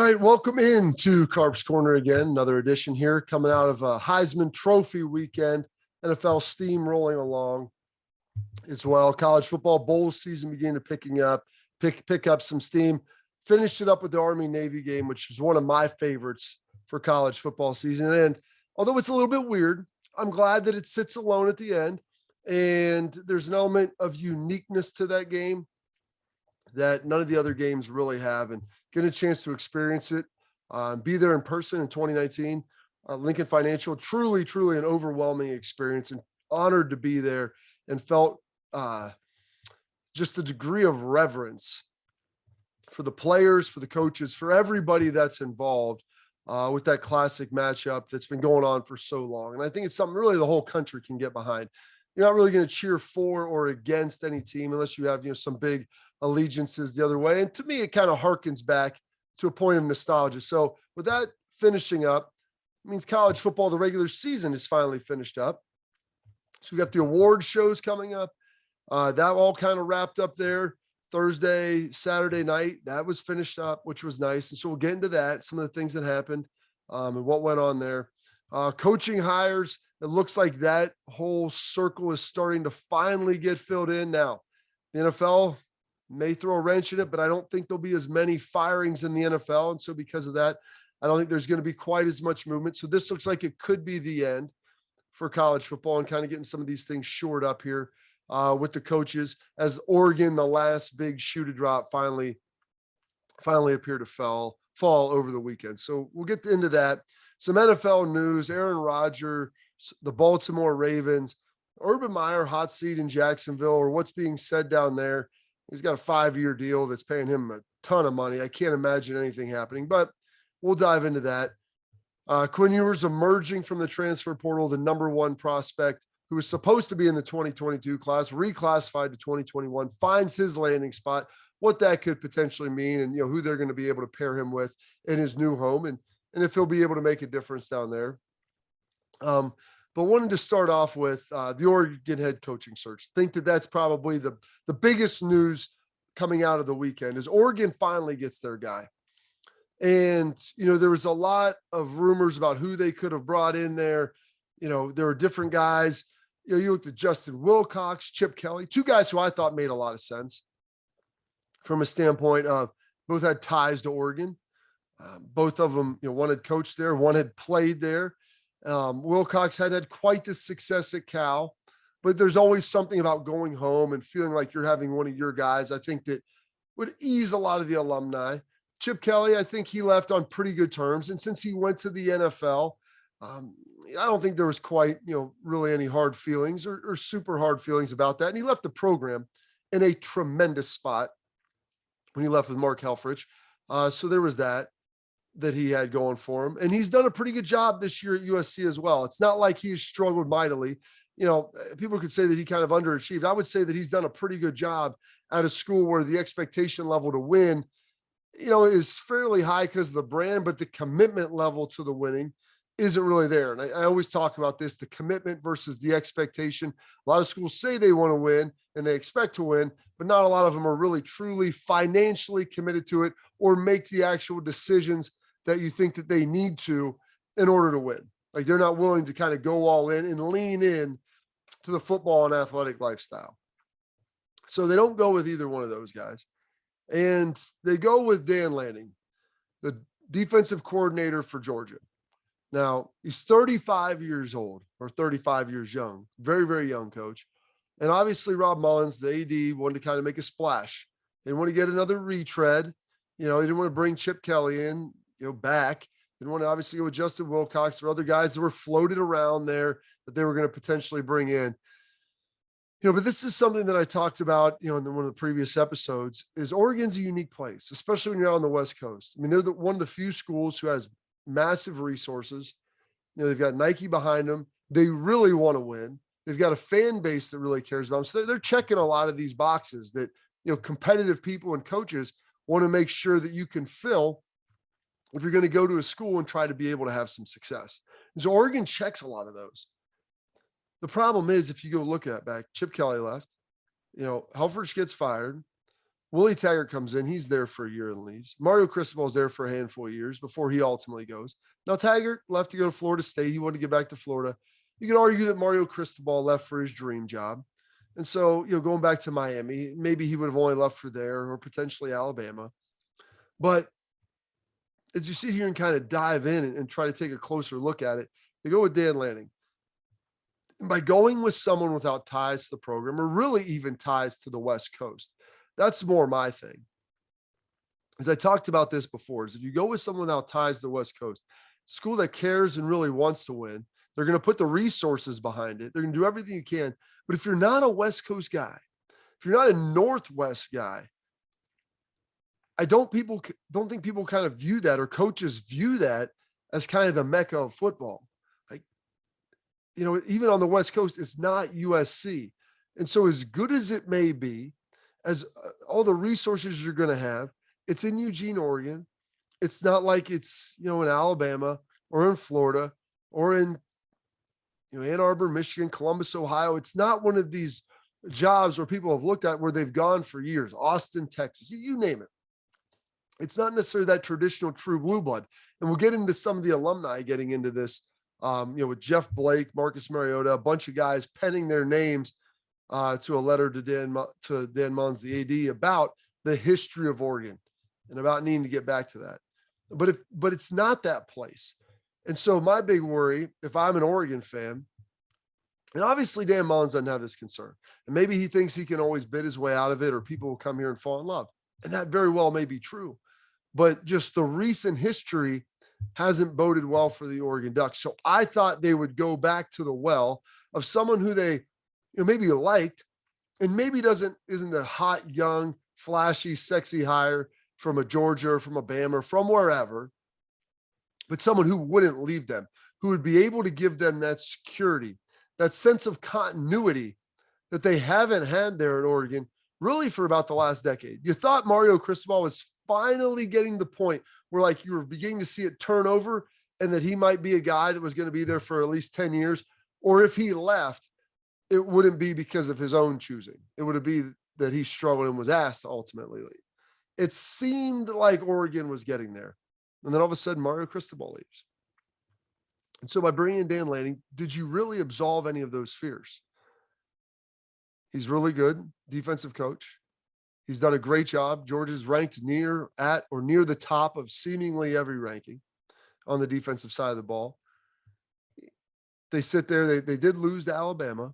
right, welcome in to Carp's Corner again. Another edition here coming out of a Heisman Trophy weekend. NFL steam rolling along as well. College football bowl season began to pick up some steam. Finished it up with the Army-Navy game, which is one of my favorites for college football season. And although it's a little bit weird, I'm glad that it sits alone at the end. And there's an element of uniqueness to that game that none of the other games really have, and get a chance to experience it, be there in person in 2019. Lincoln Financial, truly an overwhelming experience, and honored to be there, and felt just the degree of reverence for the players, for the coaches, for everybody that's involved with that classic matchup that's been going on for so long. And I think it's something really the whole country can get behind. You're not really going to cheer for or against any team unless you have, some big allegiances the other way. And to me, it kind of harkens back to a point of nostalgia. So with that finishing up, it means college football, the regular season is finally finished up. So we got the award shows coming up. That all kind of wrapped up there Thursday, Saturday night. That was finished up, which was nice. And so we'll get into that, some of the things that happened and what went on there. Coaching hires, it looks like that whole circle is starting to finally get filled in now. The NFL may throw a wrench in it, but I don't think there'll be as many firings in the NFL. And so because of that, I don't think there's going to be quite as much movement. So this looks like it could be the end for college football, and kind of getting some of these things shored up here with the coaches, as Oregon, the last big shoe to drop, finally appeared to fall over the weekend. So we'll get into that. Some NFL news, Aaron Rodgers, the Baltimore Ravens, Urban Meyer, hot seat in Jacksonville, or what's being said down there. He's got a 5-year deal that's paying him a ton of money. I can't imagine anything happening, but we'll dive into that. Quinn Ewers emerging from the transfer portal, the number one prospect who was supposed to be in the 2022 class, reclassified to 2021, finds his landing spot, what that could potentially mean, and who they're going to be able to pair him with in his new home, and if he'll be able to make a difference down there. But wanted to start off with the Oregon head coaching search. Think that that's probably the biggest news coming out of the weekend is Oregon finally gets their guy. And, there was a lot of rumors about who they could have brought in there. There were different guys. You looked at Justin Wilcox, Chip Kelly, two guys who I thought made a lot of sense from a standpoint of both had ties to Oregon. Both of them, one had coached there, one had played there. Wilcox had quite the success at Cal, but there's always something about going home and feeling like you're having one of your guys. I think that would ease a lot of the alumni. Chip Kelly, I think he left on pretty good terms. And since he went to the NFL, I don't think there was quite, really any hard feelings or super hard feelings about that. And he left the program in a tremendous spot when he left with Mark Helfrich. So there was that he had going for him. And he's done a pretty good job this year at USC as well. It's not like he's struggled mightily. People could say that he kind of underachieved. I would say that he's done a pretty good job at a school where the expectation level to win, is fairly high because of the brand, but the commitment level to the winning isn't really there. And I always talk about this, the commitment versus the expectation. A lot of schools say they want to win and they expect to win, but not a lot of them are really truly financially committed to it or make the actual decisions that you think that they need to in order to win. Like they're not willing to kind of go all in and lean in to the football and athletic lifestyle. So they don't go with either one of those guys. And they go with Dan Lanning, the defensive coordinator for Georgia. Now, he's 35 years old or 35 years young, very, very young coach. And obviously Rob Mullins, the AD, wanted to kind of make a splash. They didn't want to get another retread. They didn't want to bring Chip Kelly in, back. They didn't want to obviously go with Justin Wilcox or other guys that were floated around there that they were going to potentially bring in. But this is something that I talked about, in one of the previous episodes, is Oregon's a unique place, especially when you're out on the West Coast. I mean, they're one of the few schools who has massive resources. They've got Nike behind them. They really want to win. They've got a fan base that really cares about them. So they're checking a lot of these boxes that, competitive people and coaches want to make sure that you can fill if you're going to go to a school and try to be able to have some success. And so Oregon checks a lot of those. The problem is, if you go look at back, Chip Kelly left, Helfrich gets fired. Willie Taggart comes in. He's there for a year and leaves. Mario Cristobal is there for a handful of years before he ultimately goes. Now, Taggart left to go to Florida State. He wanted to get back to Florida. You could argue that Mario Cristobal left for his dream job. And so, going back to Miami, maybe he would have only left for there or potentially Alabama. But as you sit here and kind of dive in and try to take a closer look at it, they go with Dan Lanning. And by going with someone without ties to the program or really even ties to the West Coast, that's more my thing. As I talked about this before, is if you go with someone without ties to the West Coast, school that cares and really wants to win, they're going to put the resources behind it. They're going to do everything you can. But if you're not a West Coast guy, if you're not a Northwest guy, I don't think people kind of view that, or coaches view that as kind of the mecca of football. Like, even on the West Coast, it's not USC. And so as good as it may be, as all the resources you're going to have, it's in Eugene, Oregon. It's not like it's, in Alabama or in Florida or in, Ann Arbor, Michigan, Columbus, Ohio. It's not one of these jobs where people have looked at where they've gone for years. Austin, Texas, you name it. It's not necessarily that traditional true blue blood. And we'll get into some of the alumni getting into this, with Jeff Blake, Marcus Mariota, a bunch of guys penning their names to a letter to Dan Mons, the AD, about the history of Oregon and about needing to get back to that. But it's not that place. And so my big worry, if I'm an Oregon fan, and obviously Dan Mons doesn't have this concern, and maybe he thinks he can always bid his way out of it, or people will come here and fall in love. And that very well may be true. But just the recent history hasn't boded well for the Oregon Ducks. So I thought they would go back to the well of someone who they maybe liked, and maybe isn't the hot, young, flashy, sexy hire from a Georgia or from a Bama or from wherever, but someone who wouldn't leave them, who would be able to give them that security, that sense of continuity that they haven't had there at Oregon really for about the last decade. You thought Mario Cristobal was finally getting the point where, like, you were beginning to see it turn over, and that he might be a guy that was going to be there for at least 10 years. Or if he left, it wouldn't be because of his own choosing. It would be that he struggled and was asked to ultimately leave. It seemed like Oregon was getting there. And then all of a sudden, Mario Cristobal leaves. And so by bringing in Dan Lanning, did you really absolve any of those fears? He's really good defensive coach. He's done a great job. Georgia's ranked near the top of seemingly every ranking on the defensive side of the ball. They sit there. They did lose to Alabama,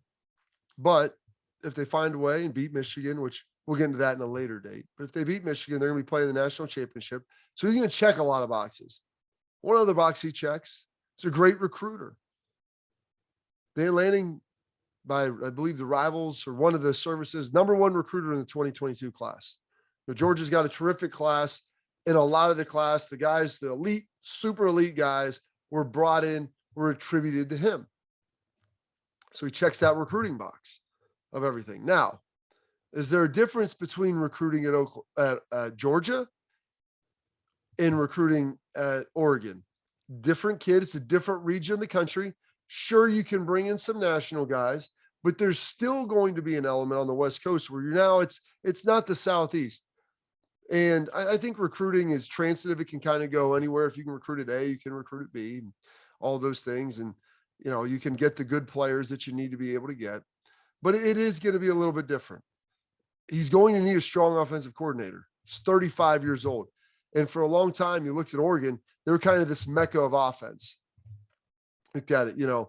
but if they find a way and beat Michigan, which we'll get into that in a later date, but if they beat Michigan, they're going to be playing the national championship. So he's going to check a lot of boxes. One other box he checks, he's a great recruiter. Dan Lanning, by, I believe, the Rivals or one of the services, #1 recruiter in the 2022 class. Georgia's got a terrific class. In a lot of the class, the guys, the elite, super elite guys were brought in, were attributed to him. So he checks that recruiting box of everything. Now, is there a difference between recruiting at Georgia and recruiting at Oregon? Different kid. It's a different region of the country. Sure, you can bring in some national guys, but there's still going to be an element on the West Coast where it's not the Southeast. And I think recruiting is transitive. It can kind of go anywhere. If you can recruit at A, you can recruit at B, and all those things. And, you can get the good players that you need to be able to get. But it is going to be a little bit different. He's going to need a strong offensive coordinator. He's 35 years old. And for a long time, you looked at Oregon, they were kind of this mecca of offense. Looked at it,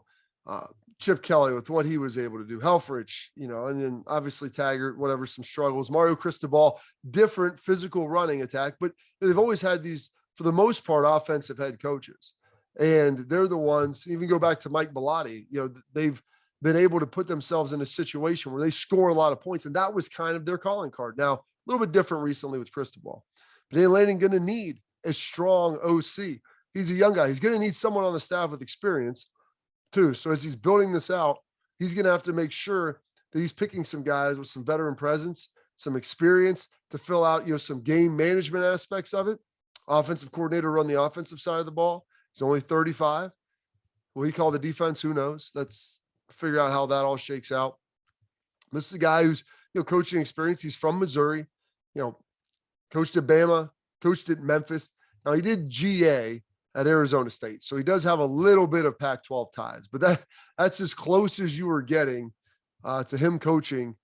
Chip Kelly with what he was able to do, Helfrich, and then obviously Taggart, whatever, some struggles. Mario Cristobal, different physical running attack, but they've always had these, for the most part, offensive head coaches. And they're the ones, even go back to Mike Bellotti, they've been able to put themselves in a situation where they score a lot of points. And that was kind of their calling card. Now, a little bit different recently with Cristobal. But Dan Lanning going to need a strong OC. He's a young guy. He's going to need someone on the staff with experience too. So as he's building this out, he's going to have to make sure that he's picking some guys with some veteran presence, some experience to fill out, some game management aspects of it. Offensive coordinator run the offensive side of the ball. He's only 35. Will he call the defense? Who knows? Let's figure out how that all shakes out. This is a guy who's, coaching experience. He's from Missouri. you know, coached at Bama, coached at Memphis. Now he did GA at Arizona State. So he does have a little bit of Pac-12 ties, but that's as close as you were getting to him coaching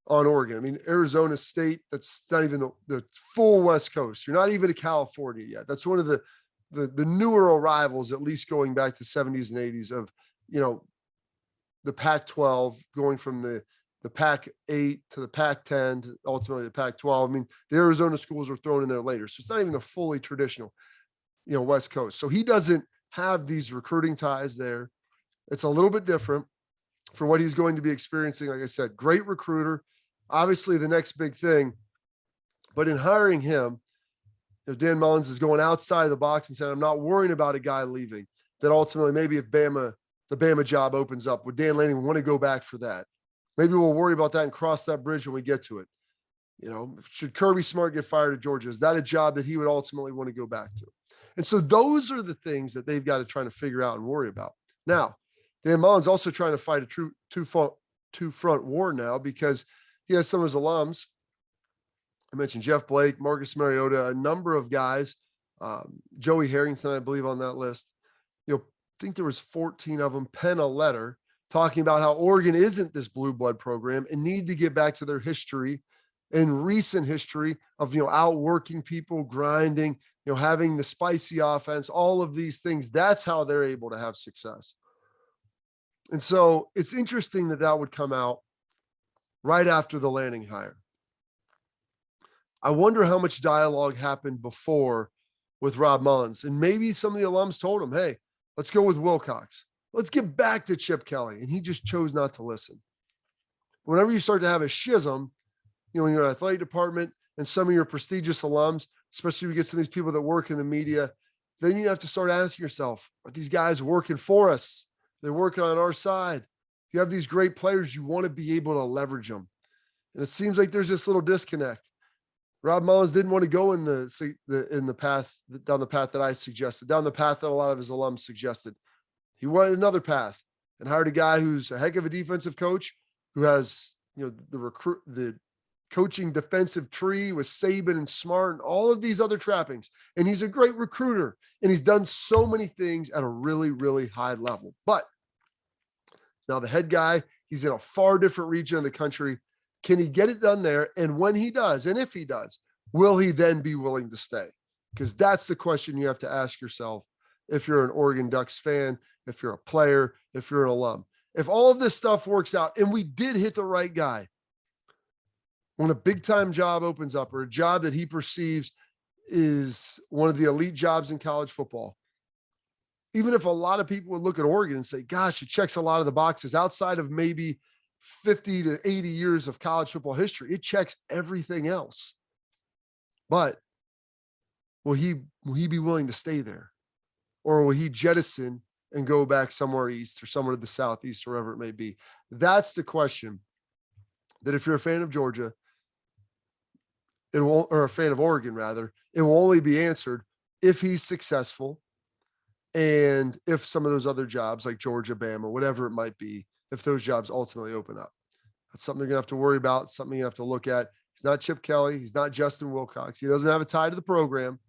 on Oregon. I mean, Arizona State, that's not even the full West Coast. You're not even to California yet. That's one of the newer arrivals, at least going back to 70s and 80s of, the Pac-12 going from the Pac-8 to the Pac-10 to ultimately the Pac-12. I mean, the Arizona schools were thrown in there later. So it's not even the fully traditional, West Coast. So he doesn't have these recruiting ties there. It's a little bit different for what he's going to be experiencing. Like I said, great recruiter, obviously the next big thing, but in hiring him, Dan Mullins is going outside of the box and saying, I'm not worrying about a guy leaving, that ultimately maybe if the Bama job opens up, would Dan Lanning want to go back for that? Maybe we'll worry about that and cross that bridge when we get to it. Should Kirby Smart get fired at Georgia? Is that a job that he would ultimately want to go back to? And so those are the things that they've got to try to figure out and worry about. Now, Dan Mullins also trying to fight a true two-front war now because he has some of his alums. I mentioned Jeff Blake, Marcus Mariota, a number of guys, Joey Harrington, I believe, on that list. I think there was 14 of them pen a letter talking about how Oregon isn't this blue blood program and need to get back to their history and recent history of, outworking people, grinding, having the spicy offense, all of these things. That's how they're able to have success. And so it's interesting that would come out right after the Lanning hire. I wonder how much dialogue happened before with Rob Mullins. And maybe some of the alums told him, hey, let's go with Wilcox. Let's get back to Chip Kelly. And he just chose not to listen. Whenever you start to have a schism, in your athletic department and some of your prestigious alums, especially when you get some of these people that work in the media, then you have to start asking yourself, are these guys working for us? They're working on our side. You have these great players, you want to be able to leverage them. And it seems like there's this little disconnect. Rob Mullins didn't want to go in the path, down the path that I suggested, down the path that a lot of his alums suggested. He wanted another path and hired a guy who's a heck of a defensive coach, who has, the coaching defensive tree with Saban and Smart and all of these other trappings. And he's a great recruiter, and he's done so many things at a really, really high level. But he's now the head guy. He's in a far different region of the country. Can he get it done there? And when he does, and if he does, will he then be willing to stay? Because that's the question you have to ask yourself if you're an Oregon Ducks fan, if you're a player, if you're an alum. If all of this stuff works out and we did hit the right guy, when a big-time job opens up, or a job that he perceives is one of the elite jobs in college football, even if a lot of people would look at Oregon and say, gosh, it checks a lot of the boxes outside of maybe 50 to 80 years of college football history, it checks everything else. But will he be willing to stay there? Or will he jettison and go back somewhere east or somewhere to the southeast, or wherever it may be? That's the question that if you're a fan of Georgia, it won't, or a fan of Oregon rather, it will only be answered if he's successful, and if some of those other jobs like Georgia, Bama, whatever it might be, if those jobs ultimately open up. That's something they're gonna have to worry about, something you have to look at. He's not Chip Kelly, he's not Justin Wilcox, he doesn't have a tie to the program.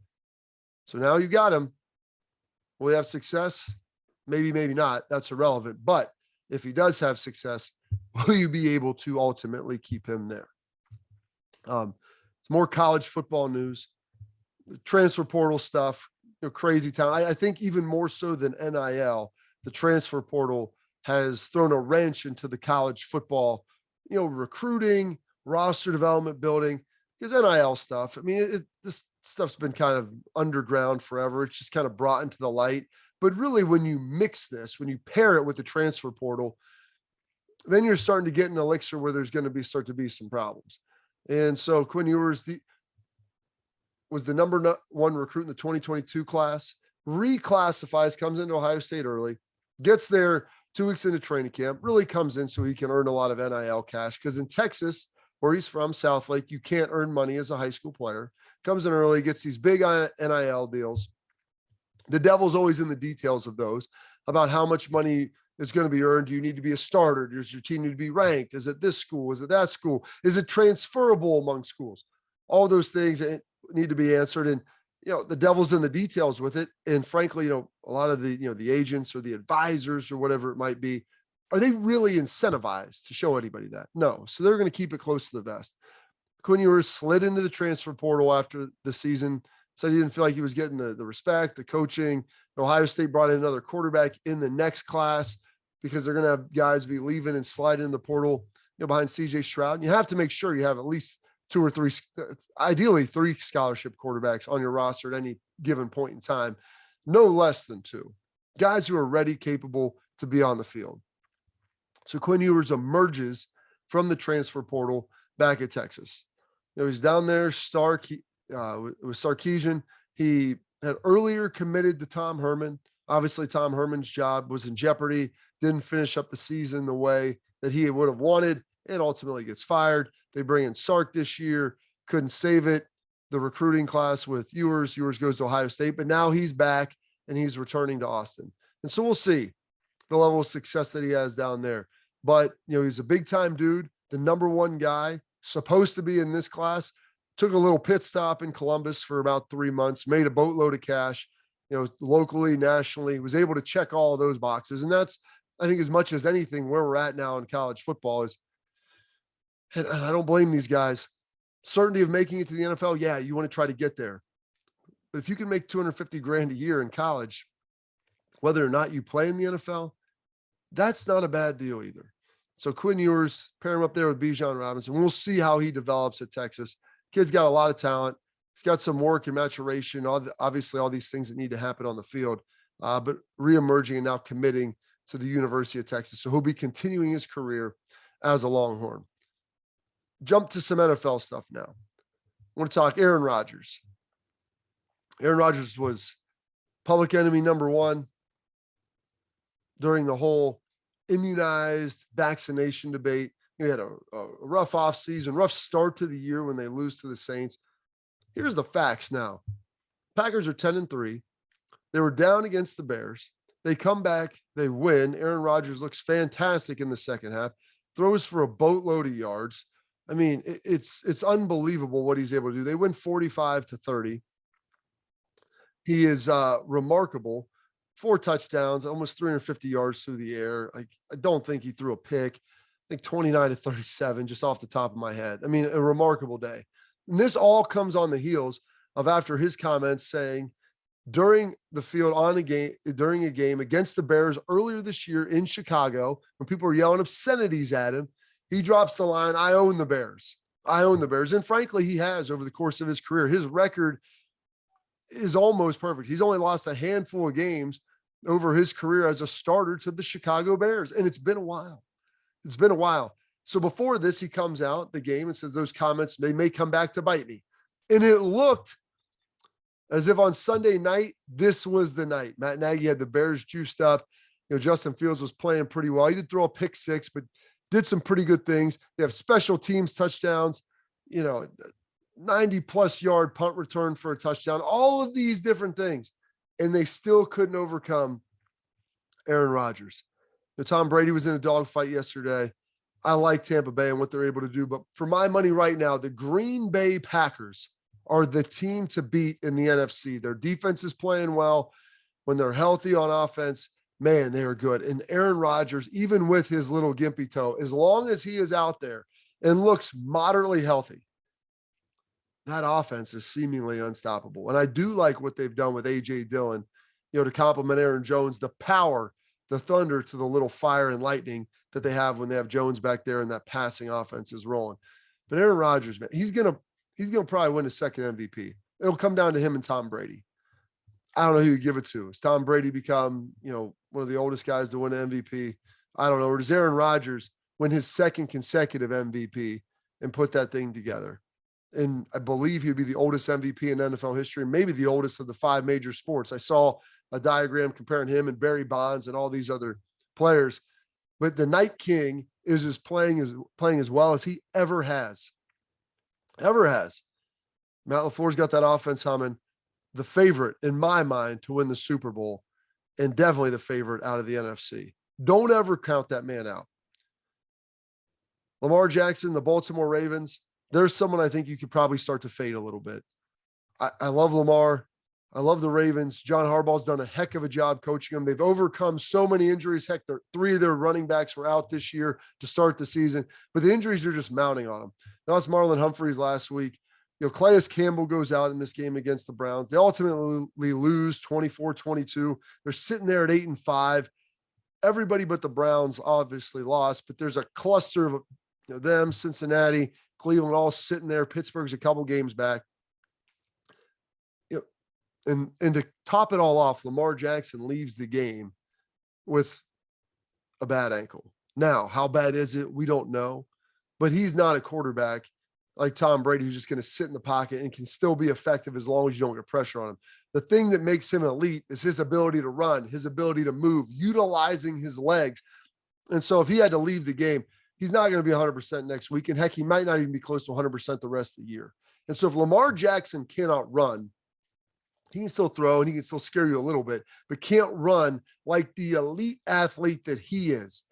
So now you got him. Will he have success? Maybe, maybe not. That's irrelevant. But if he does have success, will you be able to ultimately keep him there? It's more college football news, the transfer portal stuff, crazy town. I think even more so than NIL, the transfer portal has thrown a wrench into the college football, recruiting, roster development, building, because NIL stuff, I mean, this stuff's been kind of underground forever. It's just kind of brought into the light. But really, when you mix this, when you pair it with the transfer portal, then you're starting to get an elixir where there's going to start to be some problems. And so Quinn Ewers was the number one recruit in the 2022 class, reclassifies, comes into Ohio State early, gets there 2 weeks into training camp, really comes in so he can earn a lot of NIL cash. Because in Texas, where he's from, Southlake, you can't earn money as a high school player. Comes in early, gets these big NIL deals. The devil's always in the details of those, about how much money is going to be earned. Do you need to be a starter? Does your team need to be ranked? Is it this school? Is it that school? Is it transferable among schools? all those things that need to be answered. And, the devil's in the details with it. And frankly, a lot of the, the agents or the advisors or whatever it might be, are they really incentivized to show anybody that? No. So they're going to keep it close to the vest. Quinn Ewers slid into the transfer portal after the season, said he didn't feel like he was getting the respect, the coaching. Ohio State brought in another quarterback in the next class because they're going to have guys be leaving and sliding in the portal, behind CJ Stroud. And you have to make sure you have at least 2 or 3, ideally 3 scholarship quarterbacks on your roster at any given point in time, no less than 2 guys who are ready, capable to be on the field. So Quinn Ewers emerges from the transfer portal back at Texas. He's down there, with Sarkisian. He had earlier committed to Tom Herman. Obviously, Tom Herman's job was in jeopardy, didn't finish up the season the way that he would have wanted, and ultimately gets fired. They bring in Sark this year, couldn't save it. The recruiting class with Ewers goes to Ohio State, but now he's back and he's returning to Austin. And so we'll see the level of success that he has down there. But, he's a big time dude, the number 1 guy, supposed to be in this class, took a little pit stop in Columbus for about 3 months, made a boatload of cash, locally, nationally, was able to check all of those boxes. And that's, I think, as much as anything, where we're at now in college football is, and I don't blame these guys, certainty of making it to the NFL. Yeah, you want to try to get there. But if you can make $250,000 a year in college, whether or not you play in the NFL, that's not a bad deal either. So Quinn Ewers, pair him up there with Bijan Robinson. We'll see how he develops at Texas. Kid's got a lot of talent. He's got some work and maturation, obviously all these things that need to happen on the field, but reemerging and now committing to the University of Texas. So he'll be continuing his career as a Longhorn. Jump to some NFL stuff now. I want to talk Aaron Rodgers. Aaron Rodgers was public enemy number 1 during the whole immunized vaccination debate. He had a rough offseason, rough start to the year when they lose to the Saints. Here's the facts now. Packers are 10-3. They were down against the Bears. They come back, they win. Aaron Rodgers looks fantastic in the second half, throws for a boatload of yards. I mean, it's unbelievable what he's able to do. They win 45-30. He is remarkable. 4 touchdowns, almost 350 yards through the air. I don't think he threw a pick. I think 29-37, just off the top of my head. I mean, a remarkable day. And this all comes on the heels of after his comments saying during the field during a game against the Bears earlier this year in Chicago, when people were yelling obscenities at him, he drops the line, "I own the Bears. I own the Bears." And frankly, he has over the course of his career. His record is almost perfect. He's only lost a handful of games over his career as a starter to the Chicago Bears. And it's been a while. It's been a while. So before this, he comes out the game and says those comments, they may come back to bite me. And it looked as if on Sunday night, this was the night. Matt Nagy had the Bears juiced up. Justin Fields was playing pretty well. He did throw a pick 6, but did some pretty good things. They have special teams touchdowns, 90+ yard punt return for a touchdown, all of these different things. And they still couldn't overcome Aaron Rodgers. Tom Brady was in a dogfight yesterday. I like Tampa Bay and what they're able to do. But for my money right now, the Green Bay Packers are the team to beat in the NFC. Their defense is playing well. When they're healthy on offense, man, they are good. And Aaron Rodgers, even with his little gimpy toe, as long as he is out there and looks moderately healthy, that offense is seemingly unstoppable. And I do like what they've done with A.J. Dillon, to complement Aaron Jones, the power, the thunder to the little fire and lightning that they have when they have Jones back there and that passing offense is rolling. But Aaron Rodgers, man, he's going to probably win his second MVP. It'll come down to him and Tom Brady. I don't know who you give it to. Has Tom Brady become, one of the oldest guys to win an MVP? I don't know. Or does Aaron Rodgers win his second consecutive MVP and put that thing together? And I believe he'd be the oldest MVP in NFL history, maybe the oldest of the 5 major sports. I saw a diagram comparing him and Barry Bonds and all these other players. But the Night King is playing as well as he ever has. Ever has. Matt LaFleur's got that offense humming. The favorite, in my mind, to win the Super Bowl, and definitely the favorite out of the NFC. Don't ever count that man out. Lamar Jackson, the Baltimore Ravens, there's someone I think you could probably start to fade a little bit. I love Lamar. I love the Ravens. John Harbaugh's done a heck of a job coaching them. They've overcome so many injuries. Heck, three of their running backs were out this year to start the season, but the injuries are just mounting on them. That was Marlon Humphreys last week. Calais Campbell goes out in this game against the Browns. They ultimately lose 24-22. They're sitting there at 8-5. Everybody but the Browns obviously lost, but there's a cluster of them, Cincinnati, Cleveland, all sitting there. Pittsburgh's a couple games back. And to top it all off, Lamar Jackson leaves the game with a bad ankle. Now, how bad is it? We don't know, but he's not a quarterback like Tom Brady who's just going to sit in the pocket and can still be effective as long as you don't get pressure on him. The thing that makes him elite is his ability to run, his ability to move, utilizing his legs. And so if he had to leave the game, he's not going to be 100% next week. And heck, he might not even be close to 100% the rest of the year. And so if Lamar Jackson cannot run, he can still throw and he can still scare you a little bit, but can't run like the elite athlete that he is.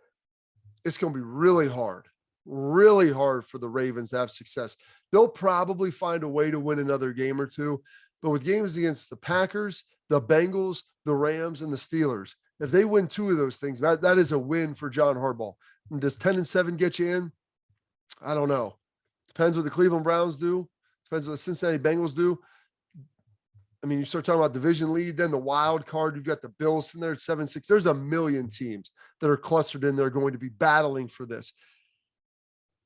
It's going to be really hard for the Ravens to have success. They'll probably find a way to win another game or two, but with games against the Packers, the Bengals, the Rams, and the Steelers, if they win two of those things, that is a win for John Harbaugh. And does 10-7 get you in? I don't know. Depends what the Cleveland Browns do. Depends what the Cincinnati Bengals do. I mean, you start talking about division lead, then the wild card, you've got the Bills sitting there at 7-6. There's a million teams that are clustered in there going to be battling for this.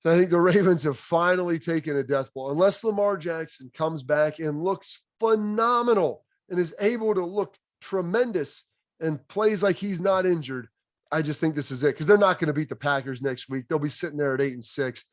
And I think the Ravens have finally taken a death blow. Unless Lamar Jackson comes back and looks phenomenal and is able to look tremendous and plays like he's not injured, I just think this is it, because they're not going to beat the Packers next week. They'll be sitting there at 8-6.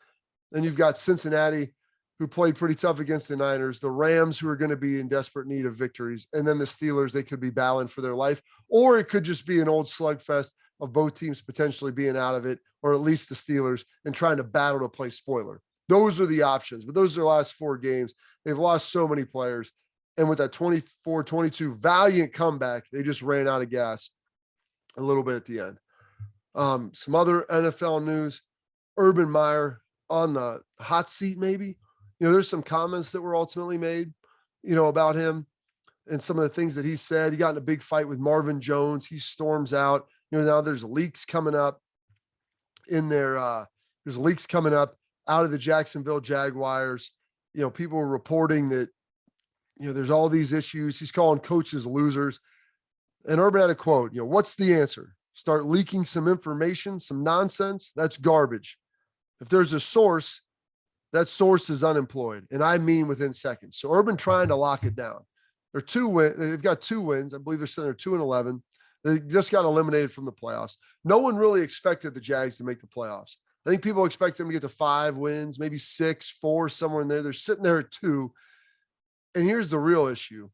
Then you've got Cincinnati, who played pretty tough against the Niners, the Rams, who are going to be in desperate need of victories, and then the Steelers, they could be battling for their life, or it could just be an old slugfest of both teams potentially being out of it, or at least the Steelers, and trying to battle to play spoiler. Those are the options, but those are the last four games. They've lost so many players, and with that 24-22 valiant comeback, they just ran out of gas a little bit at the end. Some other NFL news, Urban Meyer on the hot seat maybe. There's some comments that were ultimately made, about him and some of the things that he said. He got in a big fight with Marvin Jones. He storms out. Now there's leaks coming up in there. There's leaks coming up out of the Jacksonville Jaguars. People were reporting that, there's all these issues. He's calling coaches losers. And Urban had a quote, what's the answer? Start leaking some information, some nonsense? That's garbage. If there's a source, that source is unemployed, and I mean within seconds. So Urban trying to lock it down. They've got 2 wins. I believe they're sitting there 2-11. They just got eliminated from the playoffs. No one really expected the Jags to make the playoffs. I think people expect them to get to 5 wins, maybe 6, 4, somewhere in there. They're sitting there at 2. And here's the real issue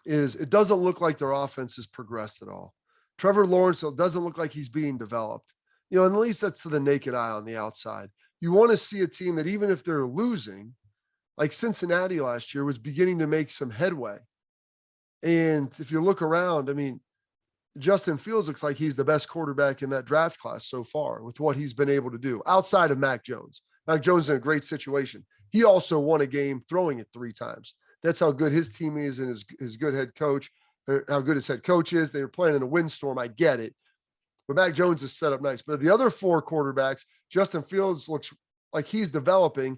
is it doesn't look like their offense has progressed at all. Trevor Lawrence doesn't look like he's being developed. And at least that's to the naked eye on the outside. You want to see a team that even if they're losing, like Cincinnati last year, was beginning to make some headway. And if you look around, I mean, Justin Fields looks like he's the best quarterback in that draft class so far with what he's been able to do outside of Mac Jones. Mac Jones is in a great situation. He also won a game throwing it 3 times. That's how good his team is and his good head coach, or how good his head coach is. They were playing in a windstorm. I get it. But Mac Jones is set up nice. But the other 4 quarterbacks, Justin Fields looks like he's developing.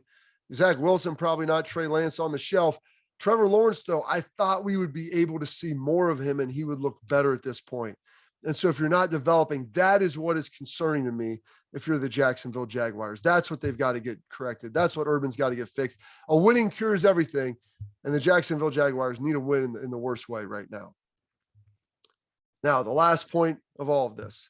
Zach Wilson, probably not. Trey Lance on the shelf. Trevor Lawrence, though, I thought we would be able to see more of him and he would look better at this point. And so if you're not developing, that is what is concerning to me if you're the Jacksonville Jaguars. That's what they've got to get corrected. That's what Urban's got to get fixed. A winning cures everything, and the Jacksonville Jaguars need a win in the worst way right now. Now, the last point of all of this.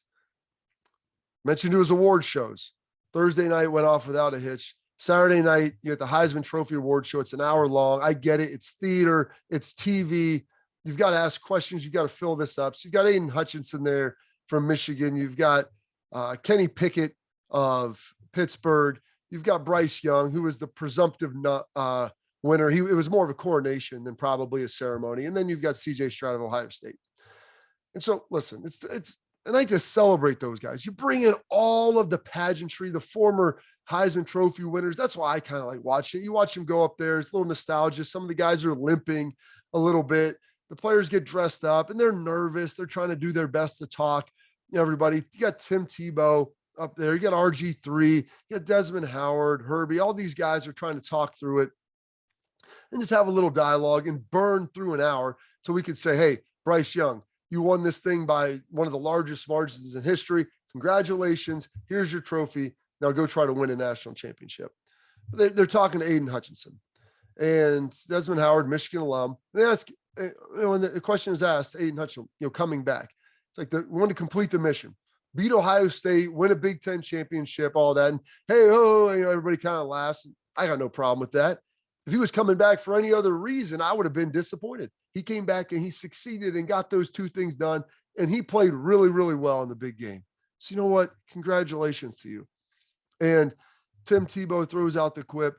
Mentioned it was award shows. Thursday night went off without a hitch. Saturday night, you get the Heisman Trophy Award Show. It's an hour long. I get it. It's theater. It's TV. You've got to ask questions. You've got to fill this up. So you've got Aiden Hutchinson there from Michigan. You've got Kenny Pickett of Pittsburgh. You've got Bryce Young, who was the presumptive winner. It was more of a coronation than probably a ceremony. And then you've got CJ Stroud of Ohio State. And so, listen, it's and I like to celebrate those guys. You bring in all of the pageantry, the former Heisman Trophy winners. That's why I kind of like watching it. You watch them go up there. It's a little nostalgia. Some of the guys are limping a little bit. The players get dressed up and they're nervous. They're trying to do their best to talk. Everybody, you got Tim Tebow up there. You got RG3, you got Desmond Howard, Herbie. All these guys are trying to talk through it and just have a little dialogue and burn through an hour so we could say, hey, Bryce Young, you won this thing by one of the largest margins in history. Congratulations. Here's your trophy. Now go try to win a national championship. They're talking to Aiden Hutchinson and Desmond Howard, Michigan alum. They ask, when the question is asked, Aiden Hutchinson, coming back. It's like we want to complete the mission, beat Ohio State, win a Big Ten championship, all that. And hey, everybody kind of laughs. I got no problem with that. If he was coming back for any other reason, I would have been disappointed. He came back and he succeeded and got those two things done. And he played really, really well in the big game. So you know what? Congratulations to you. And Tim Tebow throws out the quip,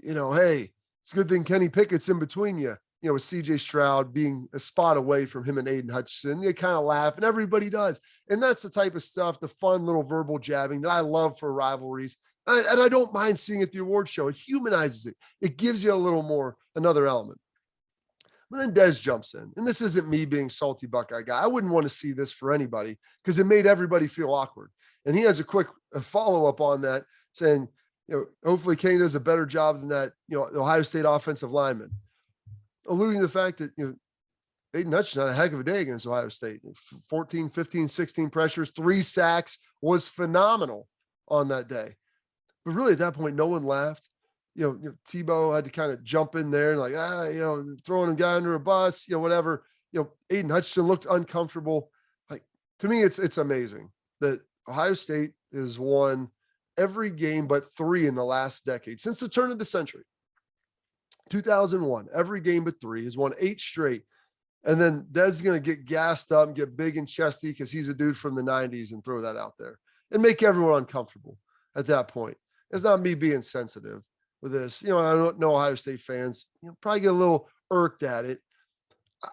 hey, it's a good thing Kenny Pickett's in between you, with CJ Stroud being a spot away from him and Aiden Hutchinson. They kind of laugh, and everybody does. And that's the type of stuff, the fun little verbal jabbing that I love for rivalries. And I don't mind seeing at the award show. It humanizes it. It gives you a little more, another element. But then Dez jumps in. And this isn't me being salty Buckeye guy. I wouldn't want to see this for anybody because it made everybody feel awkward. And he has a quick follow-up on that saying, hopefully Kenny does a better job than that, the Ohio State offensive lineman. Alluding to the fact that, Aiden Hutchinson had a heck of a day against Ohio State. 14, 15, 16 pressures, 3 sacks, was phenomenal on that day. But really at that point, no one laughed. Tebow had to kind of jump in there and like, throwing a guy under a bus, whatever. Aiden Hutchinson looked uncomfortable. Like, to me, it's amazing that Ohio State has won every game but 3 in the last decade since the turn of the century. 2001, every game but 3, has won 8 straight. And then Dez is going to get gassed up and get big and chesty because he's a dude from the 90s and throw that out there and make everyone uncomfortable at that point. It's not me being sensitive with this. I don't know Ohio State fans, probably get a little irked at it.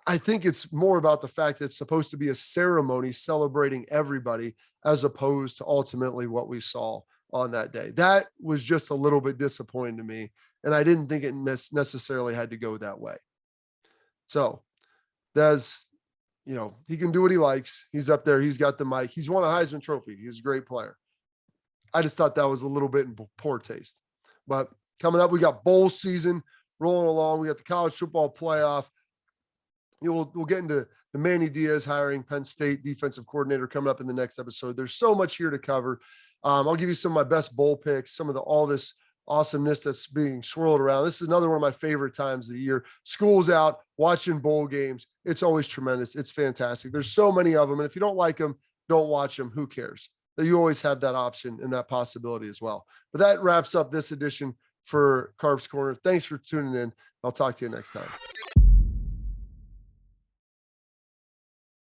I think it's more about the fact that it's supposed to be a ceremony celebrating everybody as opposed to ultimately what we saw on that day. That was just a little bit disappointing to me. And I didn't think it necessarily had to go that way. So Dez, he can do what he likes. He's up there. He's got the mic. He's won a Heisman Trophy. He's a great player. I just thought that was a little bit in poor taste. But coming up, we got bowl season rolling along. We got the college football playoff. We'll get into the Manny Diaz hiring Penn State defensive coordinator coming up in the next episode. There's so much here to cover. I'll give you some of my best bowl picks, some of all this awesomeness that's being swirled around. This is another one of my favorite times of the year. School's out, watching bowl games. It's always tremendous. It's fantastic. There's so many of them. And if you don't like them, don't watch them. Who cares? You always have that option and that possibility as well. But that wraps up this edition for Carp's Corner. Thanks for tuning in. I'll talk to you next time.